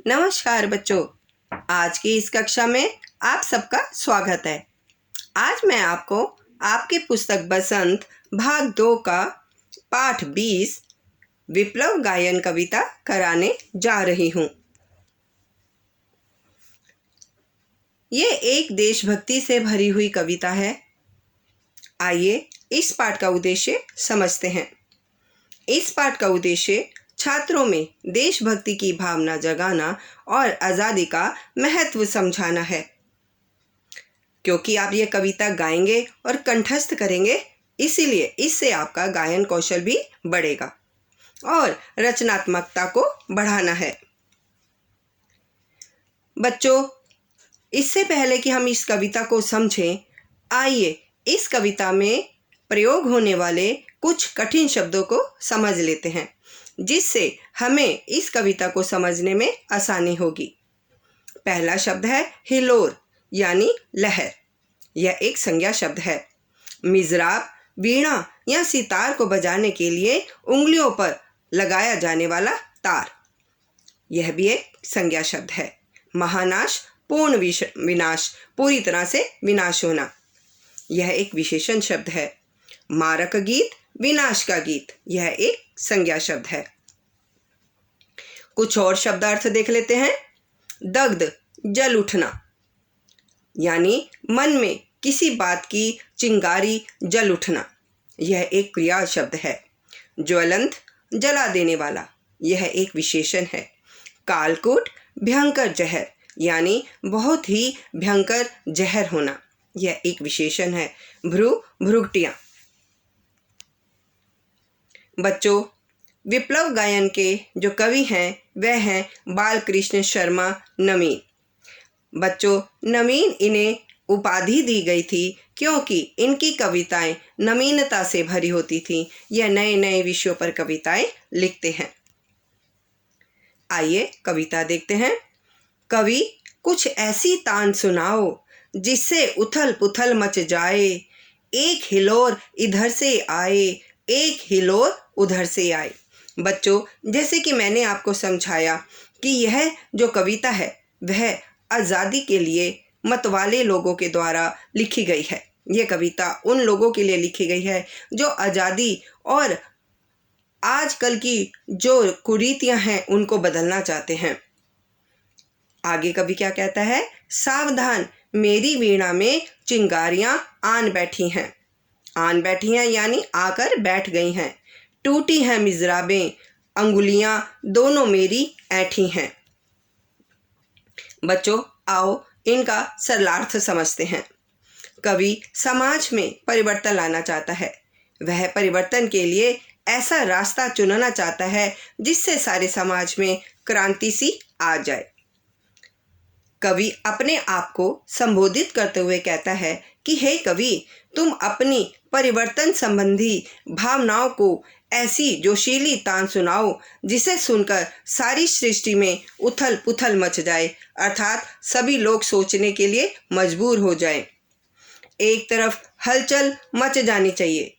नमस्कार बच्चों, आज की इस कक्षा में आप सबका स्वागत है। आज मैं आपको आपकी पुस्तक बसंत भाग 2 का पाठ 20 विप्लव गायन कविता कराने जा रही हूँ। ये एक देशभक्ति से भरी हुई कविता है। आइए इस पाठ का उद्देश्य समझते हैं। इस पाठ का उद्देश्य छात्रों में देशभक्ति की भावना जगाना और आज़ादी का महत्व समझाना है। क्योंकि आप ये कविता गाएंगे और कंठस्थ करेंगे, इसीलिए इससे आपका गायन कौशल भी बढ़ेगा और रचनात्मकता को बढ़ाना है। बच्चों, इससे पहले कि हम इस कविता को समझें, आइए इस कविता में प्रयोग होने वाले कुछ कठिन शब्दों को समझ लेते हैं, जिससे हमें इस कविता को समझने में आसानी होगी। पहला शब्द है हिलोर यानी लहर। यह एक संज्ञा शब्द है। मिज़राब, वीणा या सितार को बजाने के लिए उंगलियों पर लगाया जाने वाला तार, यह भी एक संज्ञा शब्द है। महानाश, पूर्ण विनाश, पूरी तरह से विनाश होना, यह एक विशेषण शब्द है। मारक गीत, विनाश का गीत, यह एक संज्ञा शब्द है। कुछ और शब्दार्थ देख लेते हैं। दग्ध, जल उठना, यानी मन में किसी बात की चिंगारी जल उठना, यह एक क्रिया शब्द है। ज्वलंत, जला देने वाला, यह एक विशेषण है। कालकूट, भयंकर जहर, यानी बहुत ही भयंकर जहर होना, यह एक विशेषण है। भ्रू, भ्रुगटियाँ। बच्चों, विप्लव गायन के जो कवि हैं वह हैं बालकृष्ण शर्मा नवीन। बच्चों, नवीन इन्हें उपाधि दी गई थी क्योंकि इनकी कविताएं नवीनता से भरी होती थीं। यह नए नए विषयों पर कविताएं लिखते हैं। आइए कविता देखते हैं। कवि, कुछ ऐसी तान सुनाओ जिससे उथल पुथल मच जाए, एक हिलोर इधर से आए, एक हिलोर उधर से आए। बच्चों, जैसे कि मैंने आपको समझाया कि यह जो कविता है वह आज़ादी के लिए मतवाले लोगों के द्वारा लिखी गई है। ये कविता उन लोगों के लिए लिखी गई है जो आज़ादी और आजकल की जो कुरीतियां हैं उनको बदलना चाहते हैं। आगे कवि क्या कहता है? सावधान, मेरी वीणा में चिंगारियां आन बैठी हैं। आन बैठी हैं यानी आकर बैठ गई हैं। टूटी हैं मिज़राबें, अंगुलियां दोनों मेरी ऐंठी हैं। बच्चों, आओ इनका सरलार्थ समझते हैं। कवि समाज में परिवर्तन लाना चाहता है। वह परिवर्तन के लिए ऐसा रास्ता चुनना चाहता है जिससे सारे समाज में क्रांति सी आ जाए। कवि अपने आप को संबोधित करते हुए कहता है कि हे कवि, तुम अपनी परिवर्तन संबंधी भावनाओं को ऐसी जोशीली तान सुनाओ जिसे सुनकर सारी सृष्टि में उथल पुथल मच जाए, अर्थात सभी लोग सोचने के लिए मजबूर हो जाएं। एक तरफ हलचल मच जानी चाहिए,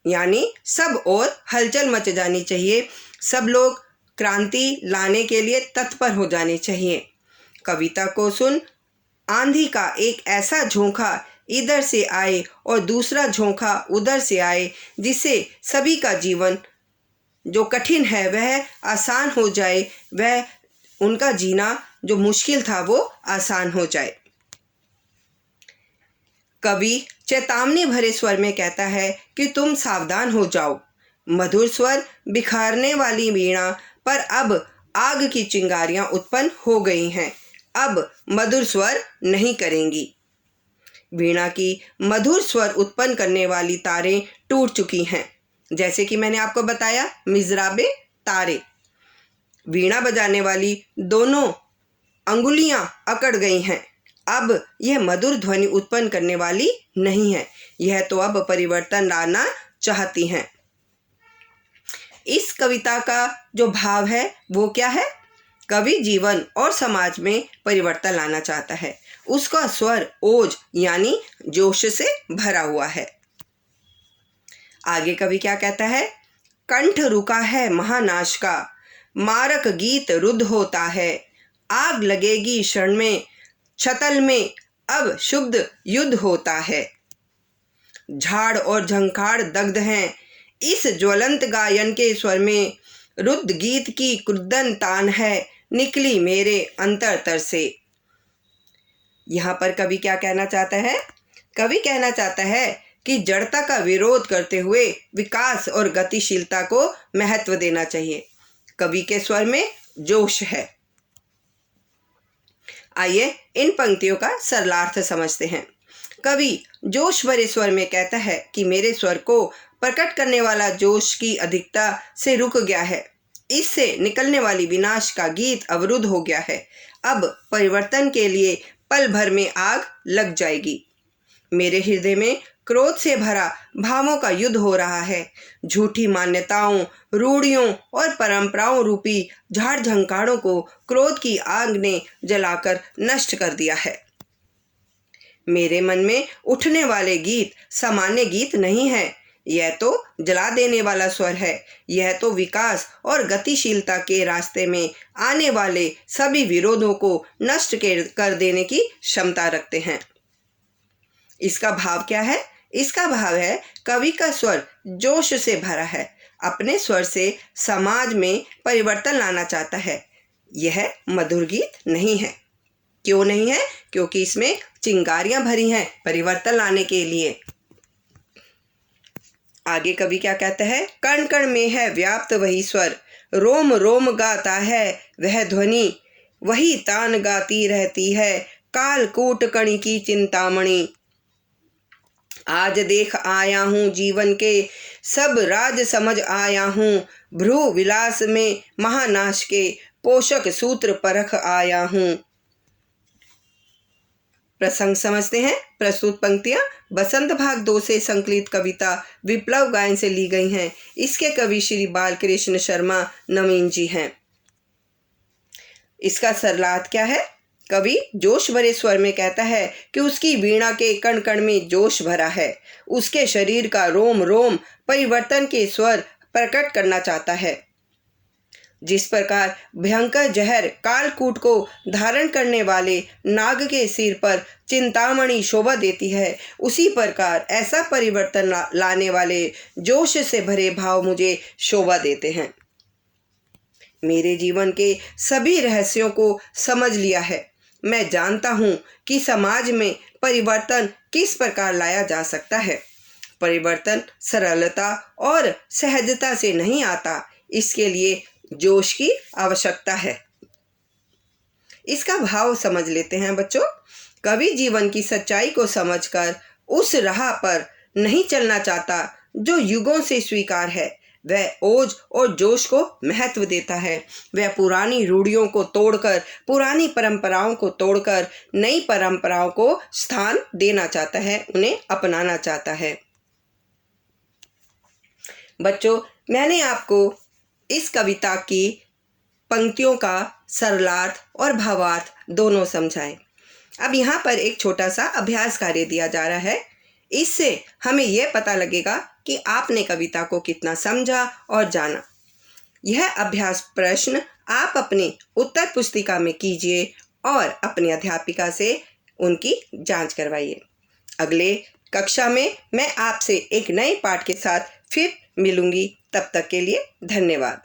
यानी सब और हलचल मच जानी चाहिए। सब लोग क्रांति लाने के लिए तत्पर हो जाने चाहिए। कविता को सुन, आंधी का एक ऐसा झोंका इधर से आए और दूसरा झोंका उधर से आए, जिससे सभी का जीवन जो कठिन है वह आसान हो जाए, वह उनका जीना जो मुश्किल था वो आसान हो जाए। कवि चेतावनी भरे स्वर में कहता है कि तुम सावधान हो जाओ। मधुर स्वर बिखारने वाली वीणा पर अब आग की चिंगारियां उत्पन्न हो गई हैं। अब मधुर स्वर नहीं करेंगी। वीणा की मधुर स्वर उत्पन्न करने वाली तारें टूट चुकी हैं। जैसे कि मैंने आपको बताया, मिज़राबे, तारे। वीणा बजाने वाली दोनों अंगुलियां अकड़ गई हैं। अब यह मधुर ध्वनि उत्पन्न करने वाली नहीं है। यह तो अब परिवर्तन लाना चाहती हैं। इस कविता का जो भाव है वो क्या है? कवि जीवन और समाज में परिवर्तन लाना चाहता है। उसका स्वर ओज यानी जोश से भरा हुआ है। आगे कवि क्या कहता है? कंठ रुका है महानाश का, मारक गीत रुद्ध होता है, आग लगेगी क्षण में, छतल में अब शुद्ध युद्ध होता है। झाड़ और झंखाड़ दग्ध हैं इस ज्वलंत गायन के स्वर में, रुद्ध गीत की क्रुद्धन तान है निकली मेरे अंतरतर से। यहाँ पर कवि क्या कहना चाहता है? कवि कहना चाहता है कि जड़ता का विरोध करते हुए विकास और गतिशीलता को महत्व देना चाहिए। कवि के स्वर में जोश है। आइए इन पंक्तियों का सरलार्थ समझते हैं। कवि जोश भरे स्वर में कहता है कि मेरे स्वर को प्रकट करने वाला जोश की अधिकता से रुक गया है, इससे निकलने वाली विनाश का गीत अवरुद्ध हो गया है। अब परिवर्तन के लिए पल भर में आग लग जाएगी। मेरे हृदय में क्रोध से भरा भावों का युद्ध हो रहा है। झूठी मान्यताओं, रूढ़ियों और परंपराओं रूपी झाड़ झंकारों को क्रोध की आग ने जलाकर नष्ट कर दिया है। मेरे मन में उठने वाले गीत सामान्य गीत नहीं है, यह तो जला देने वाला स्वर है। यह तो विकास और गतिशीलता के रास्ते में आने वाले सभी विरोधों को नष्ट कर देने की क्षमता रखते हैं। इसका भाव क्या है? इसका भाव है कवि का स्वर जोश से भरा है, अपने स्वर से समाज में परिवर्तन लाना चाहता है। यह मधुर गीत नहीं है। क्यों नहीं है? क्योंकि इसमें चिंगारियां भरी हैं परिवर्तन लाने के लिए। आगे कवि क्या कहता है? कण कण में है व्याप्त वही स्वर, रोम रोम गाता है वह ध्वनि, वही तान गाती रहती है कालकूट कणी की चिंतामणि। आज देख आया हूँ जीवन के सब राज समझ आया हूँ, भ्रू विलास में महानाश के पोषक सूत्र परख आया हूँ। प्रसंग समझते हैं। प्रस्तुत पंक्तियां बसंत भाग 2 से संकलित कविता विप्लव गायन से ली गई हैं। इसके कवि श्री बालकृष्ण शर्मा नवीन जी हैं। इसका सरलार्थ क्या है? कवि जोश भरे स्वर में कहता है कि उसकी वीणा के कण कण में जोश भरा है। उसके शरीर का रोम रोम परिवर्तन के स्वर प्रकट करना चाहता है। जिस प्रकार भयंकर जहर कालकूट को धारण करने वाले नाग के सिर पर चिंतामणि शोभा देती है, उसी प्रकार ऐसा परिवर्तन लाने वाले जोश से भरे भाव मुझे शोभा देते हैं। मेरे जीवन के सभी रहस्यों को समझ लिया है। मैं जानता हूँ कि समाज में परिवर्तन किस प्रकार लाया जा सकता है। परिवर्तन सरलता और सहजता से नहीं आता, इसके लिए जोश की आवश्यकता है। इसका भाव समझ लेते हैं बच्चों। कवि जीवन की सच्चाई को समझकर उस राह पर नहीं चलना चाहता जो युगों से स्वीकार है। वह ओज और जोश को महत्व देता है। वह पुरानी रूढ़ियों को तोड़कर, पुरानी परंपराओं को तोड़कर नई परंपराओं को स्थान देना चाहता है, उन्हें अपनाना चाहता है। बच्चों, मैंने आपको इस कविता की पंक्तियों का सरलार्थ और भावार्थ दोनों समझाए। अब यहाँ पर एक छोटा सा अभ्यास कार्य दिया जा रहा है। इससे हमें यह पता लगेगा कि आपने कविता को कितना समझा और जाना। यह अभ्यास प्रश्न आप अपनी उत्तर पुस्तिका में कीजिए और अपनी अध्यापिका से उनकी जांच करवाइए। अगले कक्षा में मैं आपसे एक नए पाठ के साथ फिर मिलूंगी। तब तक के लिए धन्यवाद।